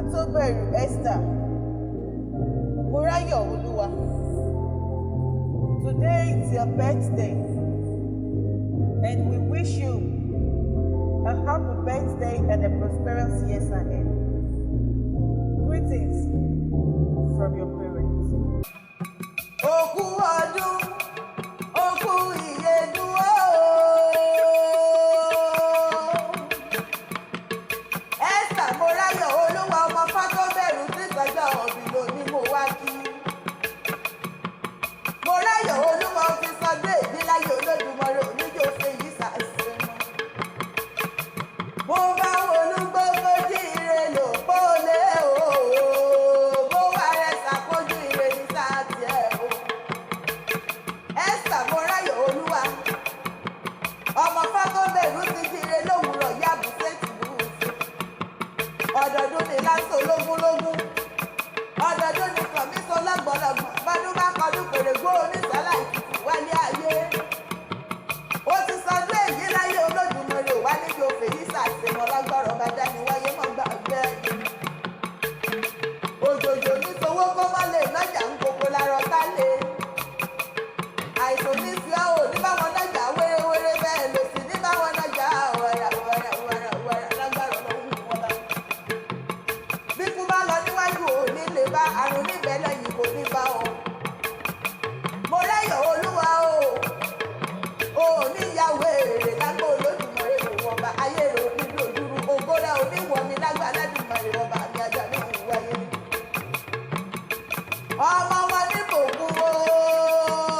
Fatoberu Esther Morayo Oluwa. Today is your birthday, and we wish you a happy birthday and a prosperous years ahead. Greetings from your parents. Oku ọdún, oku ìyèdún Esther Morayo Oluwa ọmọ Fatoberu tí sọjọ́ òbí lóní mo wá kí. Morayo Oluwa fi sọdún èdè láyé Olódùmarè oníjó ṣe yìí ṣàṣẹ mọ́. Bó bá olúgbógbó jí ire lò pólé o, bó wà rẹ̀ ṣàkójú ire ní sáàtì ẹ̀ o. Esther Morayo Oluwa ọmọ Fatoberu ti jí ire lówùúrọ̀ yàbù sétìlú ọdọọdún ní lásán ológúnlógún ọdọọdún ní kọmíṣọ lọgbọlọgbọn bọdún bá kọdún pèrègbó onísàlá ìtìtì wálé ayé ó ti sọdún èyí láyé Olódùmarè wá níbi òfèyí sàṣemọ lágbára ọba dání wáyé mọ gbàgbé òjòjò ní sowó kó má lè lọjà ń gbogbo lárọ ká lè àìsàn ní fi ọ ní báwọn lọjà wéréwéré bẹ́ẹ̀ lò sí ní báwọn lọjà wàrà lágbára Ọlọ́run wọn bá bí kú bá lọ níwájú òní lè bá àrùn níbẹ̀ lẹ́yìn kò ní bá ọ. Morayo Oluwa o níyàwó èrè lágbó Olódùmarè kò wọ́n bá ayé rẹ̀ oníbi òdúró ògo rẹ̀ oníwọ̀mí lágbá Olódùmarè ọba àmì ajá ní ìwáyé. Ọmọ wọn ní bòkun o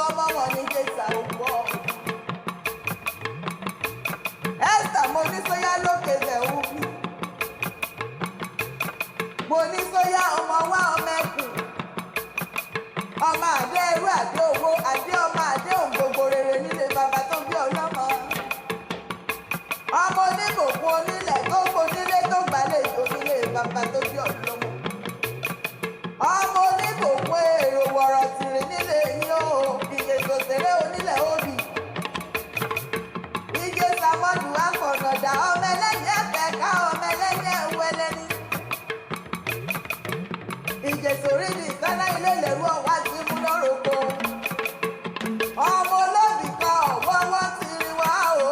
ọmọ wọn ní jésà òwò. Esther mo ní sóyá lókè bẹ̀ wú bí. Mo ní sóyá ọmọ wa ọmọ ẹkùn ọmọ àdé ẹrú àdé owó àdé ọmọ àdé òǹgbogbo rere nílé bàbá tó bí ọlọ́mọ ọmọ oníbòkun onílẹ̀ tó gbonílé tó gbàlejò nílé bàbá tó bí ọlọ́mọ ọmọ oníbòkun èrò wọ̀rọ̀ tìrì nílé yín o ìyè sòsèré onílẹ̀ òbí ìjẹ sàmọ́dù akọ̀nàdà ọmọ ẹlẹ́yìn ẹ̀fẹ̀ká ọmọ ẹlẹ́yìn ẹ̀wẹ́lẹ́ni ìjẹsòrí ní ìsáná ilé lẹ́rú ọ̀wá tí mú lọ́rọ̀kọ. Ọmọ olóbì kan ọ̀wọ́wọ́ ti rí wá o.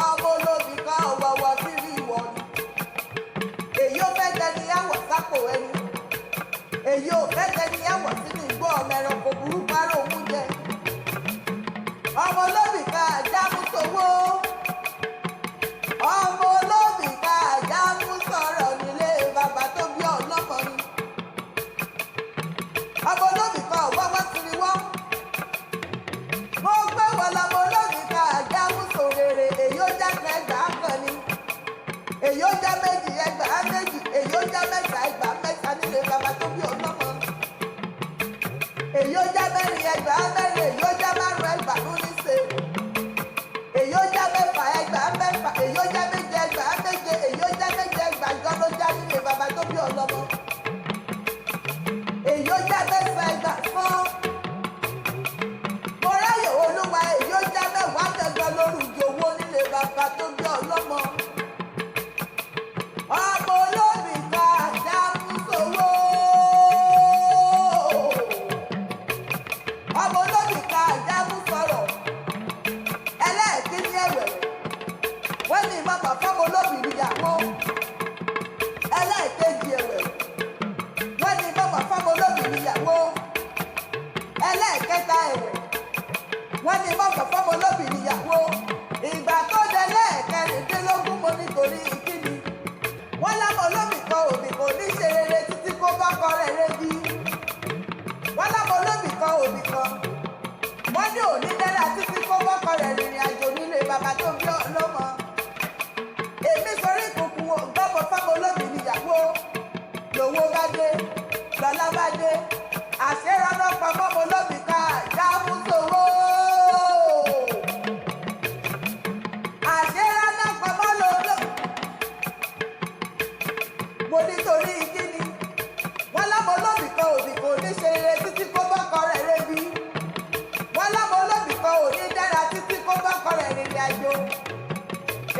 Ọmọ olóbì kan ọ̀wọ́wọ́ ti rí ìwọ ni. Èyí ò fẹ́ tẹni àwọ̀ sápò ẹni. Èyí ò fẹ́ tẹni àwọ̀ sínú ìgbó ọmọ ẹranko burúkú ará òun jẹ. Ọmọ olóbì kan àjámú sowó. Ọmọ olóbì kan àjámú sọ̀rọ̀ nílé bàbá tó bí ọlọ́mọ ni. Ọmọ olóbì kan ọ̀wọ́wọ́ ti rí wọ́n. Mo gbé wọn lọmọ olóbì kan àjámú sòrèrè èyí ó já ẹgbàá kan ni. Èyí ó já méjì ẹgbàá méjì èyí ó já mẹ́ta ẹgbàá mẹ́ta nílé bàbá tó bí ọlọ́mọ. Èyí ó já mẹ́rin ẹgbàá mẹ́rin èyí ó já márùn ẹgbàá ló ní ṣe. Èyí ó já mẹ́fà ẹgbàá mẹ́fà èyí ó já méje ẹgbàá méje èyí ó já méje ẹgbàá jọ ló já nílé bàbá tó bí ọlọ́mọ. Èyí ó já mẹ́fà ẹgbàá fún. Morayo Oluwa èyí ó já mẹ́wàá gẹ́gẹ́ lórúkọ owó nílé bàbá tó bí ọlọ́mọ. Ọmọ olóbì ká àjámú sowó. Ọmọ olóbì ká àjámú sọ̀rọ̀. Ẹlẹ́ẹ̀kíní ẹ̀wẹ̀rẹ̀. Wọ́n ní màmá fọ́mọ olóbì níyàwó. Ẹlẹ́ẹ̀kejì ẹ̀wẹ̀rẹ̀. Wọ́n ní màmá fọ́mọ olóbì níyàwó. Ẹlẹ́ẹ̀kẹta ẹ̀wẹ̀. Wọ́n ní màmá fọ́mọ olóbì níyàwó. Ìgbà tó dé lẹ́ẹ̀kẹrìndínlógún mo nítorí ìkíni. Wọ́n lámọ̀ olóbì kan òbí kò ní ṣe rere títí kó bá kọ́ rẹ̀ rébi. Wọ́n lámọ̀ olóbì kan òbí kan. Wọ́n ní òní dára títí kó bá kọ́ rẹ̀ rìnrìn àjò nílé bàbá tó bí ọlọ́mọ. Èmi sọrí ìkùnkùn wo gbọ́mọ fọ́mọ olóbì níyàwó. Lówó bá dé, lọ́lá bá dé. Àṣerànà pamọ́ ọmọ olóbì ká àjámú sowó. Àṣerànà pamọ́ lọ́lọ́. Mo nítorí kíni. Wọ́n lámọ̀ olóbì kan òbí kò ní ṣe rere títí kó bá kọ́ rẹ̀ rébi. Wọ́n lámọ̀ olóbì kan ò ní dára títí kó bá kọ́ rẹ̀ rìnrìn àjò.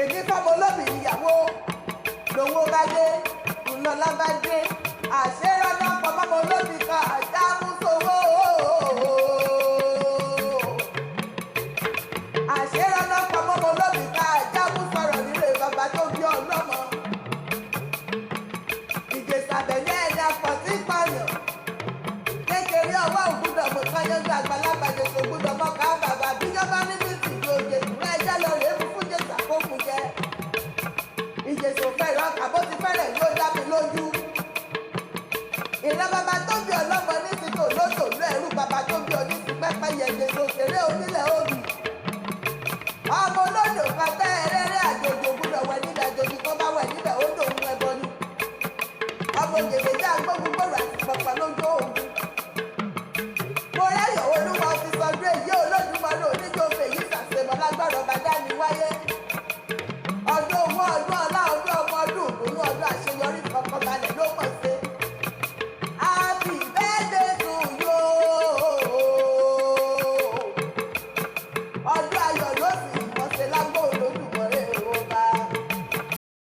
Èmi fọ́mọ olóbì níyàwó. Lówó bá dé, lọ́lá bá dé àṣeyọrí ọkọ̀ mọ́mọ́ olóbì kan àjámúsowó. àṣeyọrí ọkọ̀ mọ́mọ́ olóbì kan àjámúsọ̀rọ̀ nílé bàbá tó bí ọlọ́mọ. ìjẹsàbẹ̀ ní ẹni àpọ̀tí pààyàn. kékeré ọwọ́ ògùdọ̀ mọ̀ káyọ̀dọ̀ àgbàlagbà jẹ̀sọ̀ ògùdọ̀ mọ̀ ká bàbá bíjọba níbi ìtìjú òjè ìwé ẹjẹ́ lọ rèé fún jẹ̀sà kó kù jẹ. ìjẹsọ̀ fẹ́ràn kàbó ti fẹ́rẹ̀ yóò dá mi lójú. ìran bàbá tó bí ọlọ́mọ ní ti tò lóṣò lọ ẹ̀rú bàbá tó bí oní ti pẹ́pẹ́ yẹ̀yẹ̀ òṣèré onílẹ̀ òbí. ọmọ olódò kan tẹ́ ẹrẹ́rẹ́ àjòjò gbúdọ̀ wẹ̀ níbẹ̀ àjòjì tó bá wẹ̀ níbẹ̀ ó dòun ẹbọ ni. ọmọ òjèlè dá gbógun gbòòrò àti pọ̀pọ̀ lójú